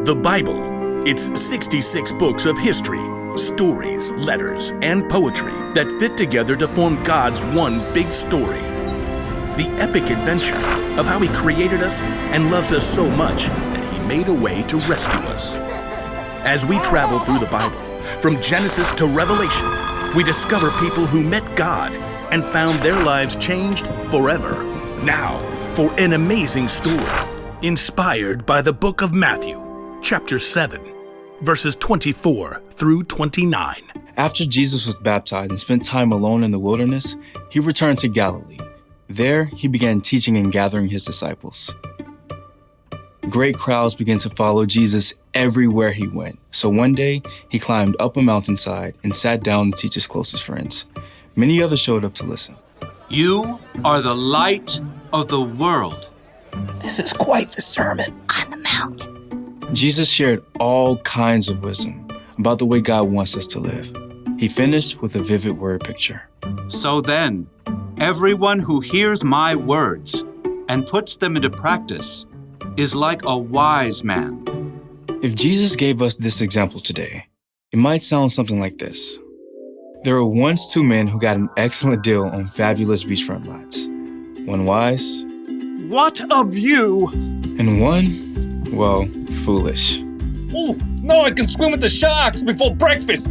The Bible. It's 66 books of history, stories, letters, and poetry that fit together to form God's one big story. The epic adventure of how He created us and loves us so much that He made a way to rescue us. As we travel through the Bible, from Genesis to Revelation, we discover people who met God and found their lives changed forever. Now, for an amazing story, inspired by the book of Matthew, chapter 7, verses 24 through 29. After Jesus was baptized and spent time alone in the wilderness, He returned to Galilee. There, He began teaching and gathering His disciples. Great crowds began to follow Jesus everywhere He went. So one day, He climbed up a mountainside and sat down to teach His closest friends. Many others showed up to listen. You are the light of the world. This is quite the sermon on the mount. Jesus shared all kinds of wisdom about the way God wants us to live. He finished with a vivid word picture. So then, everyone who hears my words and puts them into practice is like a wise man. If Jesus gave us this example today, it might sound something like this. There were once two men who got an excellent deal on fabulous beachfront lots. One wise, "What of you?" and one, well, foolish. Ooh, now I can swim with the sharks before breakfast.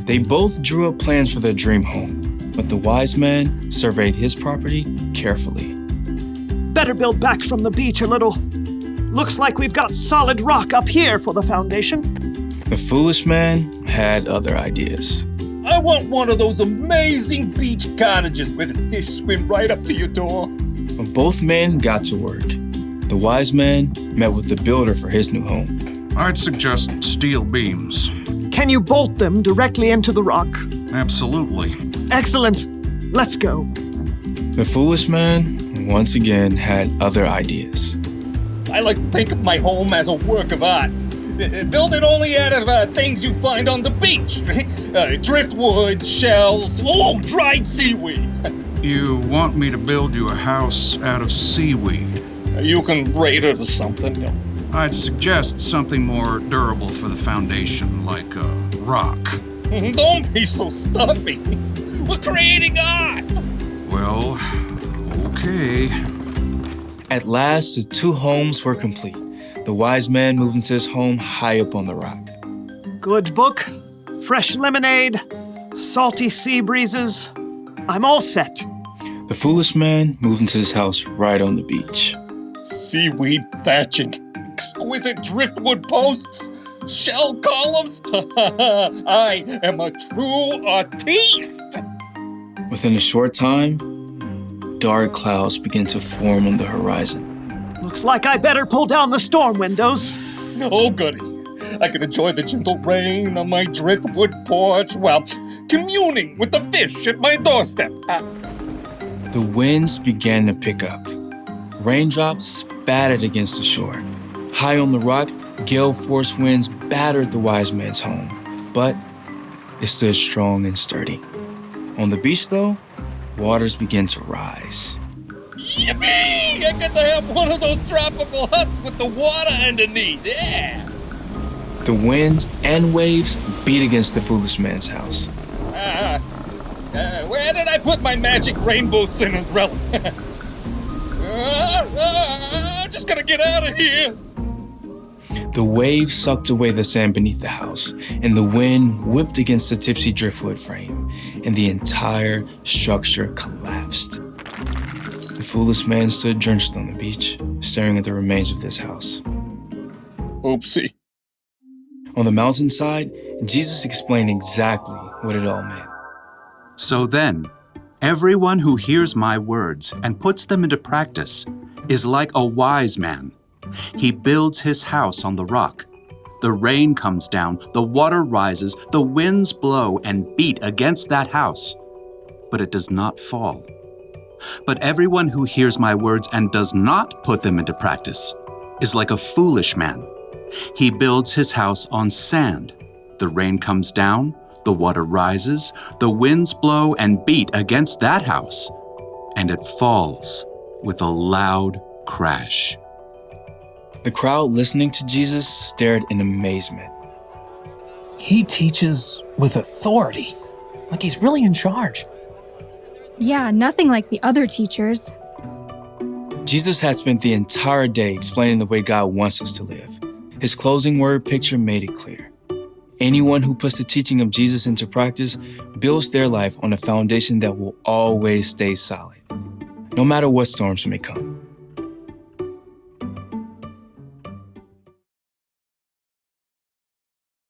They both drew up plans for their dream home, but the wise man surveyed his property carefully. Better build back from the beach a little. Looks like we've got solid rock up here for the foundation. The foolish man had other ideas. I want one of those amazing beach cottages where the fish swim right up to your door. But both men got to work. The wise man met with the builder for his new home. I'd suggest steel beams. Can you bolt them directly into the rock? Absolutely. Excellent. Let's go. The foolish man, once again, had other ideas. I like to think of my home as a work of art. Build it only out of things you find on the beach. Driftwood, shells, dried seaweed. You want me to build you a house out of seaweed? You can braid it or something. I'd suggest something more durable for the foundation, like a rock. Don't be so stuffy. We're creating art. Well, okay. At last, the two homes were complete. The wise man moved into his home high up on the rock. Good book, fresh lemonade, salty sea breezes. I'm all set. The foolish man moved into his house right on the beach. Seaweed thatching, exquisite driftwood posts, shell columns. I am a true artiste. Within a short time, dark clouds began to form on the horizon. Looks like I better pull down the storm windows. Oh, goody. I can enjoy the gentle rain on my driftwood porch while communing with the fish at my doorstep. The winds began to pick up. Raindrops spattered against the shore. High on the rock, gale force winds battered the wise man's home, but it stood strong and sturdy. On the beach, though, waters began to rise. Yippee! I get to have one of those tropical huts with the water underneath. Yeah! The winds and waves beat against the foolish man's house. Where did I put my magic rainbow Cinderella? I'm just gonna get out of here. The waves sucked away the sand beneath the house, and the wind whipped against the tipsy driftwood frame, and the entire structure collapsed. The foolish man stood drenched on the beach, staring at the remains of this house. Oopsie. On the mountainside, Jesus explained exactly what it all meant. So then, everyone who hears my words and puts them into practice is like a wise man. He builds his house on the rock. The rain comes down, the water rises, the winds blow and beat against that house, but it does not fall. But everyone who hears my words and does not put them into practice is like a foolish man. He builds his house on sand. The rain comes down, the water rises, the winds blow and beat against that house, and it falls with a loud crash. The crowd listening to Jesus stared in amazement. He teaches with authority, like he's really in charge. Yeah, nothing like the other teachers. Jesus had spent the entire day explaining the way God wants us to live. His closing word picture made it clear. Anyone who puts the teaching of Jesus into practice builds their life on a foundation that will always stay solid, no matter what storms may come.